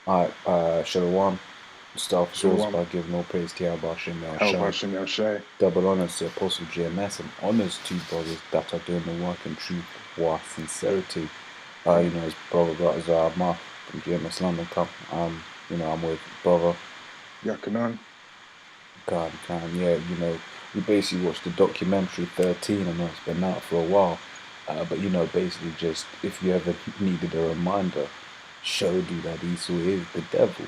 Alright, Shalom. Start off source Shalom. by giving all praise to Yahweh Hashem How Yahushai. about Shem Yahshai? Double honors to Apostle GMS and honors to brothers that are doing the work in truth, war, sincerity. His brother Got Mark from GMS London Cup. I'm with brother Yakanan. God, yeah, we basically watched the documentary 13. I know it's been out for a while, but basically just if you ever needed a reminder, showed you that Esau is the devil,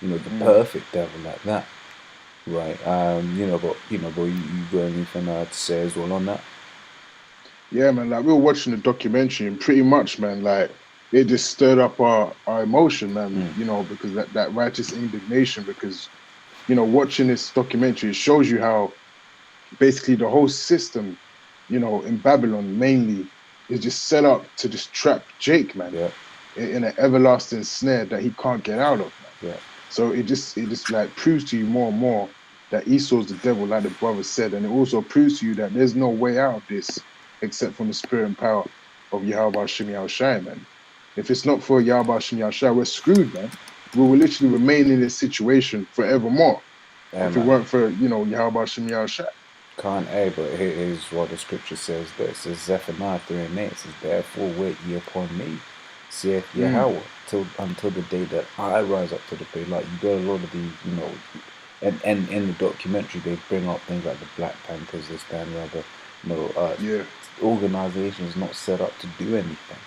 the perfect devil like that, right? But you got anything to say as well on that? Yeah, man, like we were watching the documentary and pretty much, man, like it just stirred up our emotion, man, because that righteous indignation, because, watching this documentary, it shows you how basically the whole system, in Babylon mainly, is just set up to just trap Jake, man, Yeah, in an everlasting snare that he can't get out of, man. yeah, So it just like proves to you more and more that Esau's the devil, like the brother said, and it also proves to you that there's no way out of this except from the spirit and power of Yahweh Shem Yahushai, man. If it's not for Yahweh Shem Yahushai, we're screwed, man. We will literally remain in this situation forevermore yeah, if it man. weren't for Yahweh Shem Yahushai. Can't but here is what the scripture says. That it says Zephaniah 3:8 says, "Therefore wait ye upon me, saith Yahweh, until the day that I rise up to the plate." Like you got a lot of these, and in the documentary they bring up things like the Black Panthers, this, that, and the other. Organizations not set up to do anything.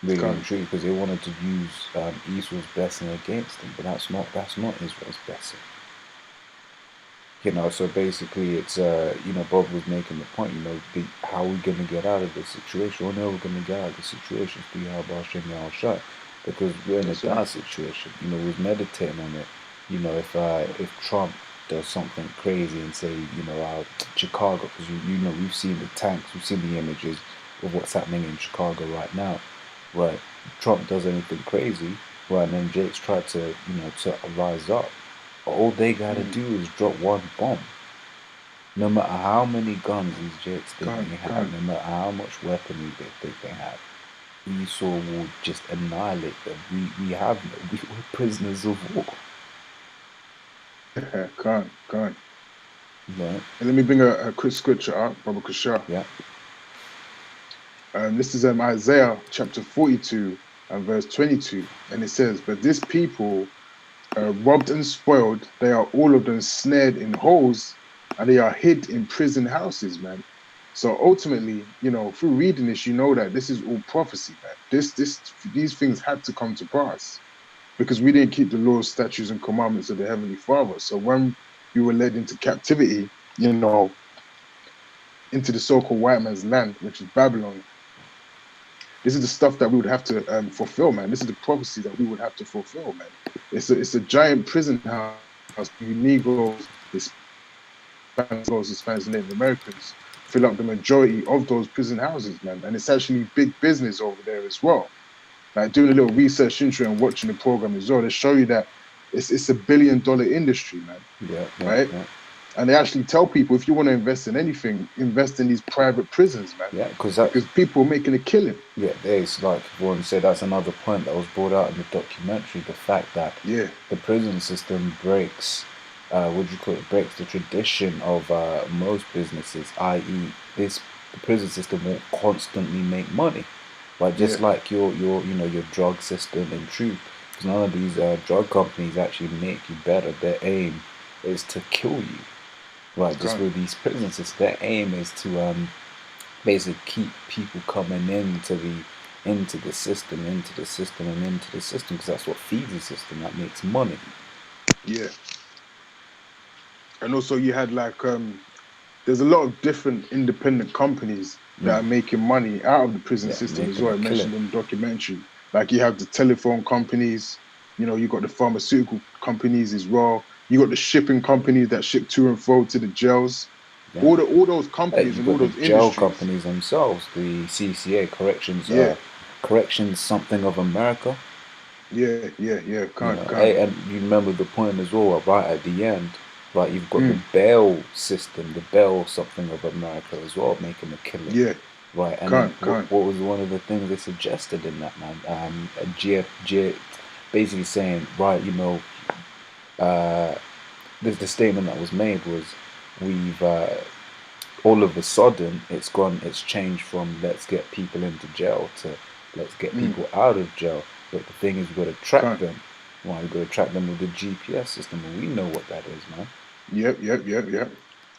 Really and truly, because they wanted to use Esau's blessing against them, but that's not Israel's blessing. So basically it's, Bob was making the point, how are we going to get out of this situation? We're never going to get out of this situation through Yahweh Hashem Yahushai, because we're in a dire situation. We're meditating on it. If Trump does something crazy and say, Chicago, because we've seen the tanks, we've seen the images of what's happening in Chicago right now, right? Trump does anything crazy, right? And then Jake's tried to, to rise up. All they gotta do is drop one bomb. No matter how many guns these Jakes think they have, no matter how much weaponry they think they have, Esau will just annihilate them. We're prisoners of war. Can't. Right. And let me bring a quick scripture out, Baba Kashar. Yeah. This is Isaiah chapter 42 and verse 22. And it says, "But this people robbed and spoiled, they are all of them snared in holes, and they are hid in prison houses, man." So ultimately, through reading this, that this is all prophecy, man. These things had to come to pass because we didn't keep the laws, statutes, and commandments of the Heavenly Father. So when we were led into captivity, into the so-called white man's land, which is Babylon, this is the stuff that we would have to fulfill, man. This is the prophecy that we would have to fulfill, man. It's a giant prison house. You Negroes, Hispanics, and Native Americans fill up the majority of those prison houses, man. And it's actually big business over there as well. Like doing a little research into and watching the program as well, they show you that it's $1 billion industry, man. Yeah. Right? Yeah. And they actually tell people, if you want to invest in anything, invest in these private prisons, man. Yeah, because people are making a killing. Yeah, there's, like Warren said, that's another point that was brought out in the documentary, the fact that the prison system breaks, breaks the tradition of most businesses, i.e. the prison system will constantly make money. Right, just like your drug system in truth. Because none of these drug companies actually make you better. Their aim is to kill you. Right, just with these prison systems, their aim is to basically keep people coming into the system, because that's what feeds the system, that makes money. Yeah. And also you had like there's a lot of different independent companies that are making money out of the prison system as well. I mentioned in the documentary. Like you have the telephone companies, you got the pharmaceutical companies as well. You got the shipping companies that ship to and fro to the jails. Yeah. All those companies and all those jail companies themselves, the CCA, Corrections Something of America. Yeah. And you remember the point as well, right at the end, right? You've got the bail system, the bail Something of America as well, making a killing. Yeah. Right. And what was one of the things they suggested in that, man? basically saying, right, the statement that was made was, we've all of a sudden it's changed from let's get people into jail to let's get people out of jail. But the thing is, we've got to track them. Why? We've got to track them with the GPS system, and we know what that is, man. Yep.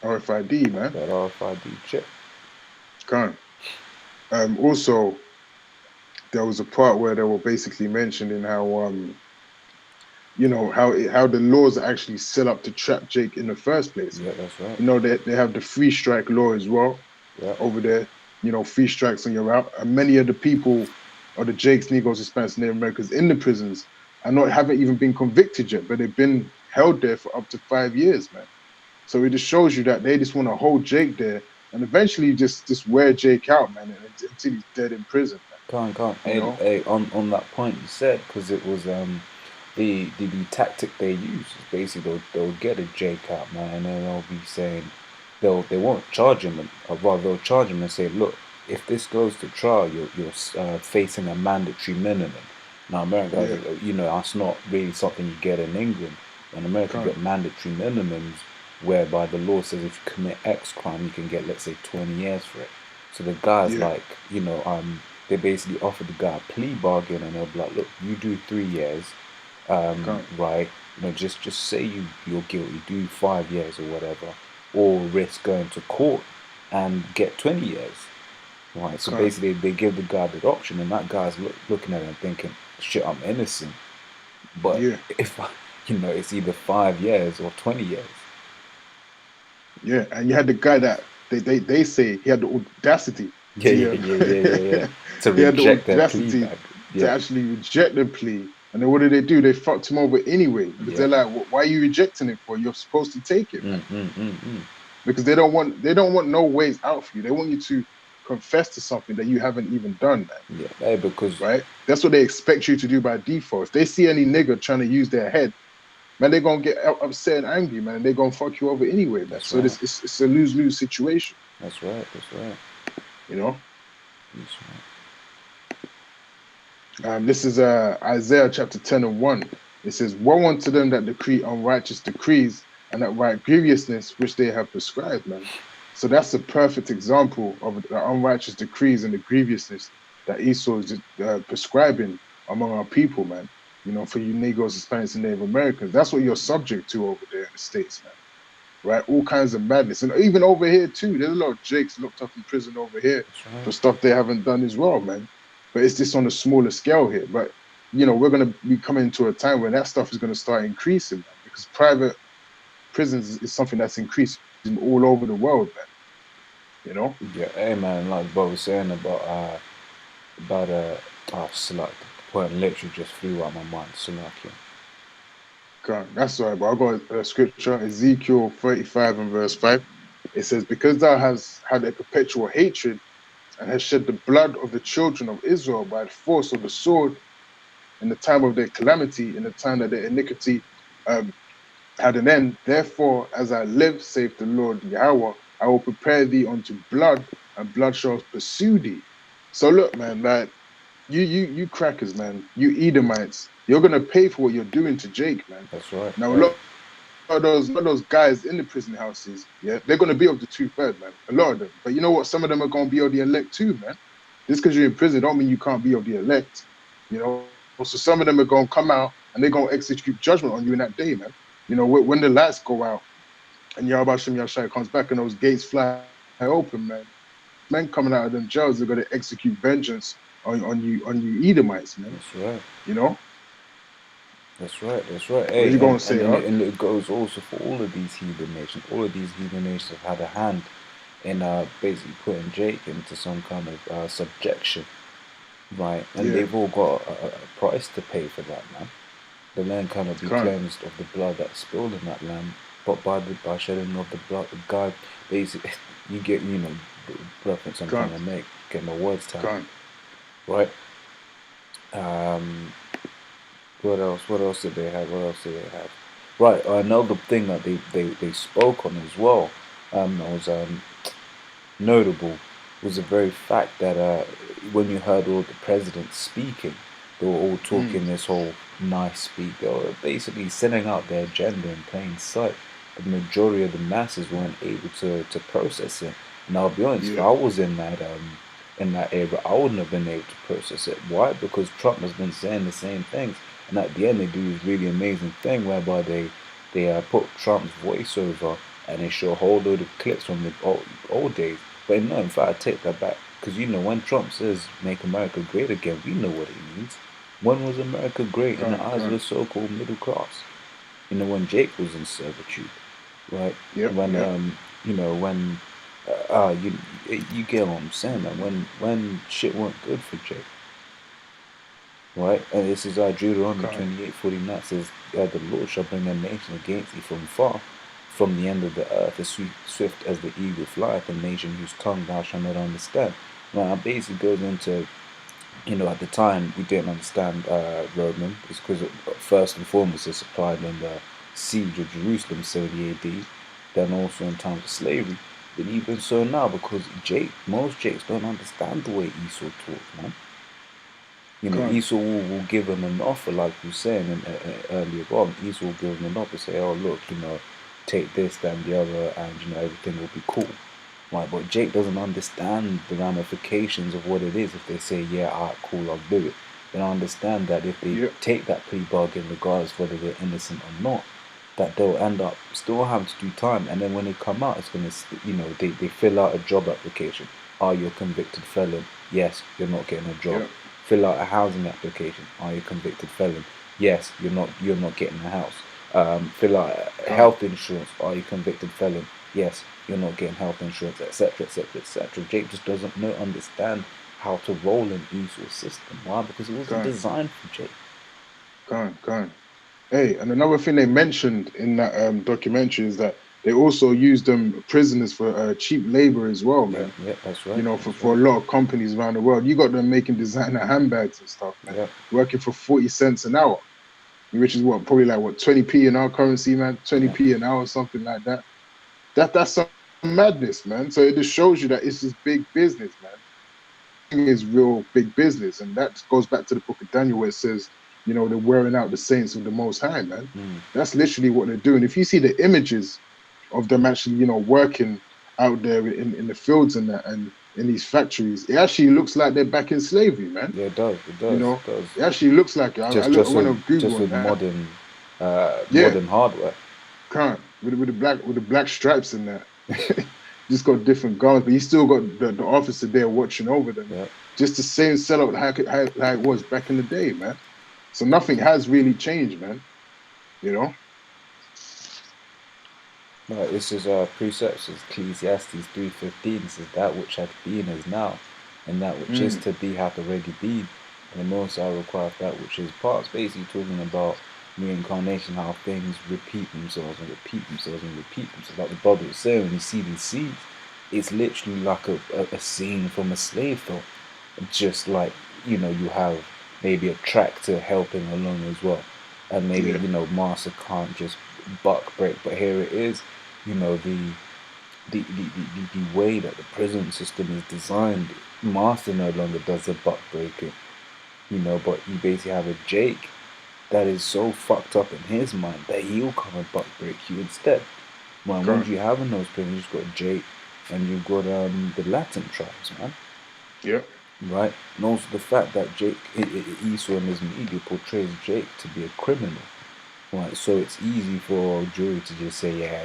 RFID, man. That RFID chip. Also, there was a part where they were basically mentioning how how the laws are actually set up to trap Jake in the first place. Yeah, that's right. They have the free strike law as well. Yeah. Over there. Free strikes and you're out. And many of the people, or the Jakes, Negroes, Hispanics, Native Americans in the prisons haven't even been convicted yet, but they've been held there for up to 5 years, man. So it just shows you that they just want to hold Jake there and eventually just wear Jake out, man, until he's dead in prison. Man. Can't. Hey, on that point you said, because it was the tactic they use is basically they'll get a Jake out, man, and then they'll be saying they won't charge him, or rather they'll charge him and say, look, if this goes to trial, you're facing a mandatory minimum. Now America, that's not really something you get in England. In America, you get mandatory minimums, whereby the law says if you commit X crime, you can get, let's say, 20 years for it. So the guy's like, they basically offered the guy a plea bargain, and they'll be like, look, you do 3 years, right? Just say you're guilty, do 5 years or whatever, or risk going to court and get 20 years. Right, so basically they give the guy the option, and that guy's looking at it and thinking, shit, I'm innocent. But if it's either 5 years or 20 years. Yeah, and you had the guy that they say he had the audacity. To reject that plea to actually reject the plea. And then what did they do? They fucked him over anyway. Because they're like, why are you rejecting it for? You're supposed to take it, man. Because they don't want no ways out for you. They want you to confess to something that you haven't even done, man. Yeah, because that's what they expect you to do by default. If they see any nigga trying to use their head, man, they're gonna get upset and angry, man. They're gonna fuck you over anyway, man. So it's a lose-lose situation. That's right. This is Isaiah chapter 10 and 1. It says, woe unto them that decree unrighteous decrees, and that write grievousness which they have prescribed, man. So that's a perfect example of the unrighteous decrees and the grievousness that Esau is prescribing among our people, man. For you Negroes, Hispanics, and Native Americans. That's what you're subject to over there in the States, man. Right? All kinds of madness. And even over here, too. There's a lot of Jakes locked up in prison over here for stuff they haven't done as well, man. But it's just on a smaller scale here. But, we're going to be coming to a time where that stuff is going to start increasing, man, because private prisons is something that's increasing all over the world, man. Yeah, hey, man, like Bob was saying about Salak, the point literally just flew out my mind, Salak, God, that's all right, but I got a scripture, Ezekiel 35 and verse 5. It says, because thou hast had a perpetual hatred and hast shed the blood of the children of Israel by the force of the sword in the time of their calamity, in the time that their iniquity had an end. Therefore, as I live, saith the Lord Yahweh, I will prepare thee unto blood, and blood shall pursue thee. So look, man, like you crackers, man, you Edomites, you're gonna pay for what you're doing to Jake, man. That's right. Now, a lot of those guys in the prison houses, they're gonna be of the 2/3, man. A lot of them. But you know what? Some of them are gonna be of the elect too, man. Just because you're in prison don't mean you can't be of the elect. So some of them are gonna come out and they're gonna execute judgment on you in that day, man. When the lights go out and Yahweh Shem Yahshai comes back and those gates fly open, man. Men coming out of them jails, they're gonna execute vengeance on you Edomites, man. That's right. That's right. Hey, what you gonna say, and it goes also for all of these heathen nations. All of these heathen nations have had a hand in basically putting Jake into some kind of subjection, right? And they've all got a price to pay for that, man. The land cannot be cleansed of the blood that's spilled in that land, but by shedding of the blood of God. Basically, you get the reference I'm trying to make. Get my words down. Right. What else did they have? Right. Another thing that they spoke on as well, that was notable, was the very fact that when you heard all the presidents speaking, They were all Mm. talking this whole nice speak. They were basically sending out their agenda in plain sight. The majority of the masses weren't able to process it. And I'll be honest, if Yeah. I was in that era, I wouldn't have been able to process it. Why? Because Trump has been saying the same things, and at the end they do this really amazing thing whereby they put Trump's voiceover and they show a whole load of clips from the old days. But no, in fact, I take that back, because when Trump says "Make America Great Again," we know what he means. When was America great in the eyes of the so-called middle class? When Jake was in servitude, right? Yep. When Yep. when you get what I'm saying, man. When shit weren't good for Jake, right? And this is Deuteronomy Okay. 28:49 says, "The Lord shall bring a nation against thee from far, from the end of the earth, as swift as the eagle flieth, a nation whose tongue thou shalt not understand." Now, it basically goes into, at the time we didn't understand Roman. It's because first and foremost it supplied in the siege of Jerusalem 70 AD, then also in times of slavery. But even so now, because most Jakes don't understand the way Esau talks, man. Okay. Esau will give him an offer, like you were saying earlier on. Esau will give him an offer, say, "Oh, look, take this, that, and the other, and everything will be cool." Right, but Jake doesn't understand the ramifications of what it is if they say, "Yeah, alright, cool, I'll do it." They don't understand that if they Yep. take that plea bargain, regardless whether they're innocent or not, that they'll end up still having to do time. And then when they come out, it's going to, they fill out a job application. Are you a convicted felon? Yes, you're not getting a job. Yep. Fill out a housing application. Are you a convicted felon? Yes, you're not getting a house. Fill out health insurance. Are you a convicted felon? Yes, you're not getting health insurance, etc., etc., etc. Jake just doesn't understand how to roll in Esau's system. Why? Because it wasn't designed for Jake. Kind. Hey, and another thing they mentioned in that documentary is that they also used prisoners for cheap labor as well, man. Yeah, that's right. For a lot of companies around the world, you got them making designer handbags and stuff, man. Yeah. Working for 40 cents an hour, which is probably like 20p in our currency, man. 20p an hour, something like that. That's some madness, man. So it just shows you that it's just big business, man. Is real big business, and that goes back to the book of Daniel where it says, they're wearing out the saints of the Most High, man. That's literally what they're doing. If you see the images of them actually, working out there in the fields and that, and in these factories, it actually looks like they're back in slavery, man. Yeah, it does. It does. It actually looks like it. I went on Google with on that. modern hardware. With the black stripes in that. Just got different guards, but you still got the officer there watching over them. Yeah. Just the same setup how it was back in the day, man. So nothing has really changed, man. No, this is precepts of Ecclesiastes 3:15. Says, "That which hath been is now, and that which is to be hath already been. And the Most High requireth that which is past." Basically talking about reincarnation, how things repeat themselves and repeat themselves and repeat themselves. Like the brother was saying, when you see these scenes, it's literally like a scene from a slave film. Just like, you have maybe a tractor helping along as well. And maybe, master can't just buck break. But here it is, the way that the prison system is designed, master no longer does the buck breaking. But you basically have a Jake that is so fucked up in his mind that he'll come and buck break you instead. Well, what do you have in those prisons? You've got Jake and you've got the Latin tribes, man. Yeah. Right? And also the fact that Esau in his media portrays Jake to be a criminal. Right? So it's easy for a jury to just say, yeah,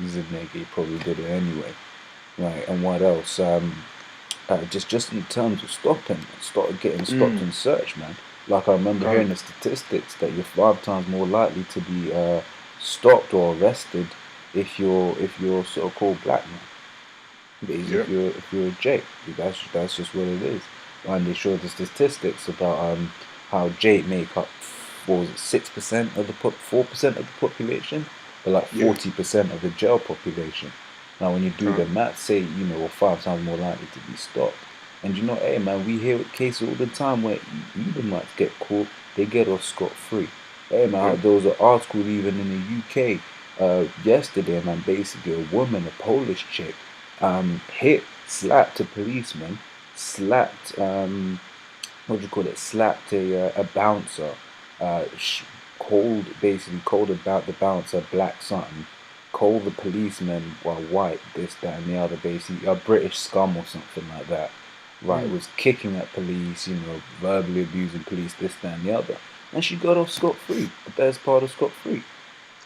he's a nigga, he probably did it anyway. Right? And what else? Just in terms of getting stopped and searched, man. Like I remember hearing the statistics that you're 5 times more likely to be stopped or arrested if you're so-called black man. Basically, if you're a Jake, that's just what it is. And they show the statistics about how Jake make up 6% of the 4% of the population, but like 40% of the jail population. Now, when you do the math, say we're 5 times more likely to be stopped. And hey man, we hear cases all the time where Edomites get caught, they get off scot-free. Hey man, there was an article even in the UK yesterday, man. Basically, a woman, a Polish chick, slapped a policeman, slapped what do you call it? Slapped a bouncer, called about the bouncer black something, called the policeman white, this, that, and the other, basically a British scum or something like that. Right, was kicking at police, verbally abusing police, this, that, and the other, and she got off scot-free. The best part of scot-free.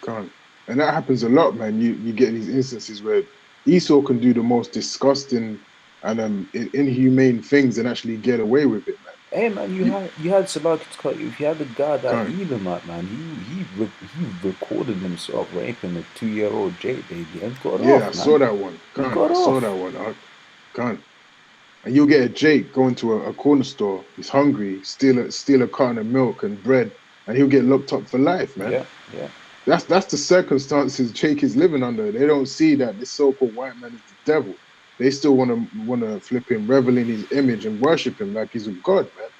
Can't. And that happens a lot, man. You get these instances where Esau can do the most disgusting and inhumane things and actually get away with it, man. Hey man, you had Salak, you had the guy that Elamite, man. He recorded himself raping a 2-year-old Jake baby and got off. Yeah, I saw that one. I saw that one. And you'll get a Jake going to a corner store. He's hungry, steal a carton of milk and bread, and he'll get locked up for life, man. Yeah. That's the circumstances Jake is living under. They don't see that this so-called white man is the devil. They still want to flip him, revel in his image and worship him like he's a god, man.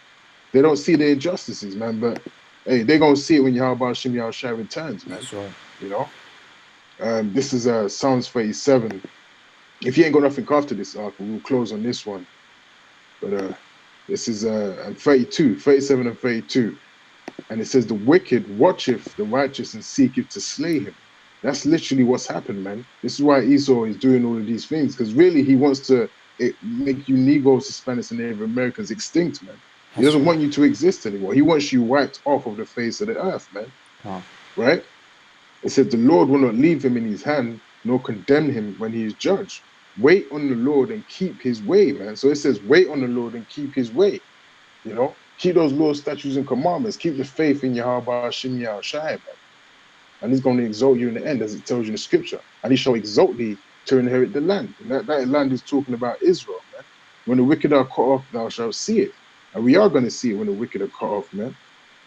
They don't see the injustices, man. But hey, they're gonna see it when Yahweh Hashem Yahushua returns, man. That's right. You know. This is Psalms 37. If you ain't got nothing after this article, we'll close on this one. But this is 37 and 32. And it says, the wicked watcheth the righteous and seeketh to slay him. That's literally what's happened, man. This is why Esau is doing all of these things, because really he wants to make you Negroes, Hispanics, and Native Americans extinct, man. He doesn't want you to exist anymore. He wants you wiped off of the face of the earth, man. Right? It said, the Lord will not leave him in his hand, nor condemn him when he is judged. Wait on the Lord and keep his way, man. So it says, wait on the Lord and keep his way. You know? Keep those laws, statutes, and commandments. Keep the faith in Yahweh Hashem Yahushua, man. And he's going to exalt you in the end, as it tells you in the scripture. And he shall exalt thee to inherit the land. And that land is talking about Israel, man. When the wicked are cut off, thou shalt see it. And we are going to see it when the wicked are cut off, man.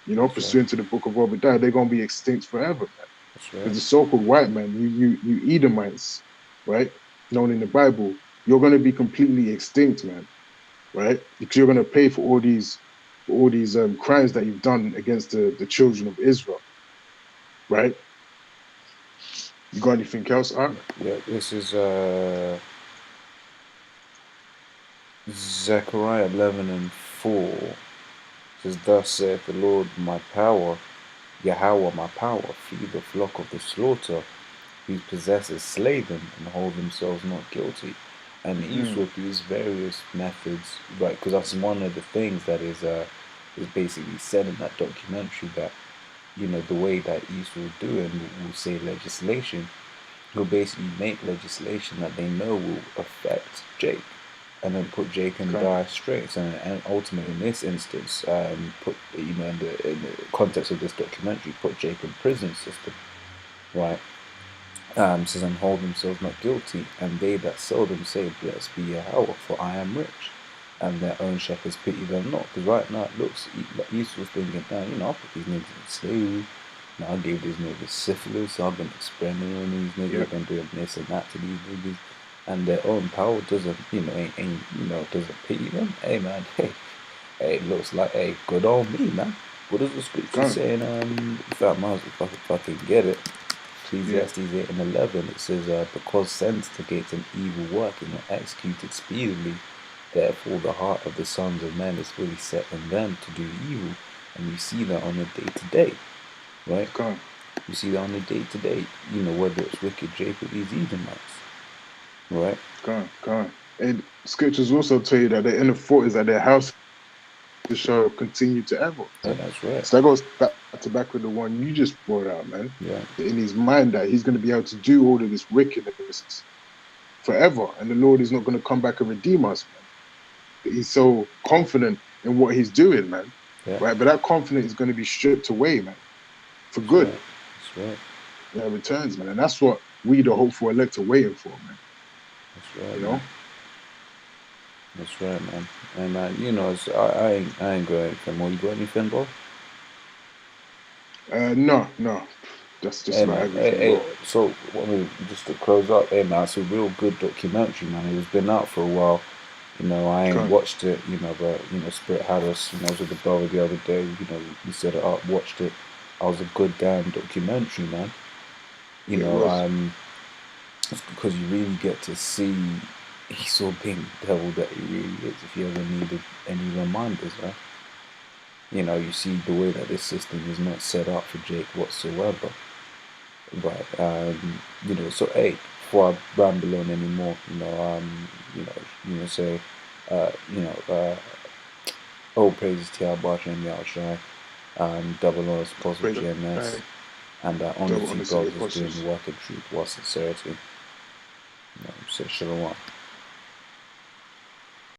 You know, pursuant to the book of Obadiah, they're going to be extinct forever, man. That's right. Because the so-called white man, you Edomites, right, known in the Bible, you're going to be completely extinct, man. Right? Because you're going to pay for all these crimes that you've done against the children of Israel. Right? You got anything else, Art? Yeah, this is Zechariah 11 and 4. It says, thus saith the Lord my power, Yahweh my power, feed the flock of the slaughter, whose possessors slay them and hold themselves not guilty. And Esau these various methods, right? Because that's one of the things that is basically said in that documentary, that the way that Esau will do, and will say legislation, he'll basically make legislation that they know will affect Jake, and then put Jake in dire straits, and ultimately in this instance, put in the context of this documentary, put Jake in prison system, right? Says, and hold themselves not guilty, and they that sell them say, blessed be Yahweh, for I am rich, and their own shepherds pity them not. Because right now it looks like Esau's thinking, I'll put these niggas in slavery, I gave these niggas syphilis, I've been experimenting on these niggas, I've been doing this and that to these niggas, and their own power doesn't, doesn't pity them. Hey man, hey, it looks like, hey, good on me, man. What does the scripture say in, if I can get it, Ecclesiastes 8 and 11, it says, because sense negates an evil work and not executed speedily, therefore the heart of the sons of men is fully set in them to do evil. And you see that on a day-to-day, right? You see that on a day-to-day, whether it's wicked Jake or these Edomites, right? And scriptures also tell you that the inner thought is that their house shall continue to ever. Yeah, that's right. So that goes back with the one you just brought out, man. Yeah. In his mind that he's going to be able to do all of this wickedness forever, and the Lord is not going to come back and redeem us, man. He's so confident in what he's doing, man. Yeah. Right? But that confidence is going to be stripped away, man, for good. That's right. Yeah, returns, man. And that's what we, the hopeful elect, are waiting for, man. That's right. You know? That's right, man. And I ain't got anything more. You got anything, bro? No. That's just about everything. So, just to close up, man, it's a real good documentary, man. It's been out for a while. I ain't watched it, but Spirit had us. I was with the brother the other day. We set it up, watched it. I was a good damn documentary, man. It's because you really get to see Esau being the devil that he really is. If you ever needed any reminders, right? you see the way that this system is not set up for Jake whatsoever. But so hey, before I ramble on anymore, say, all praises to our Bash and Yahshua, double honors apostle GMS, and honor to God is doing the work of truth while sincerity. So shalom.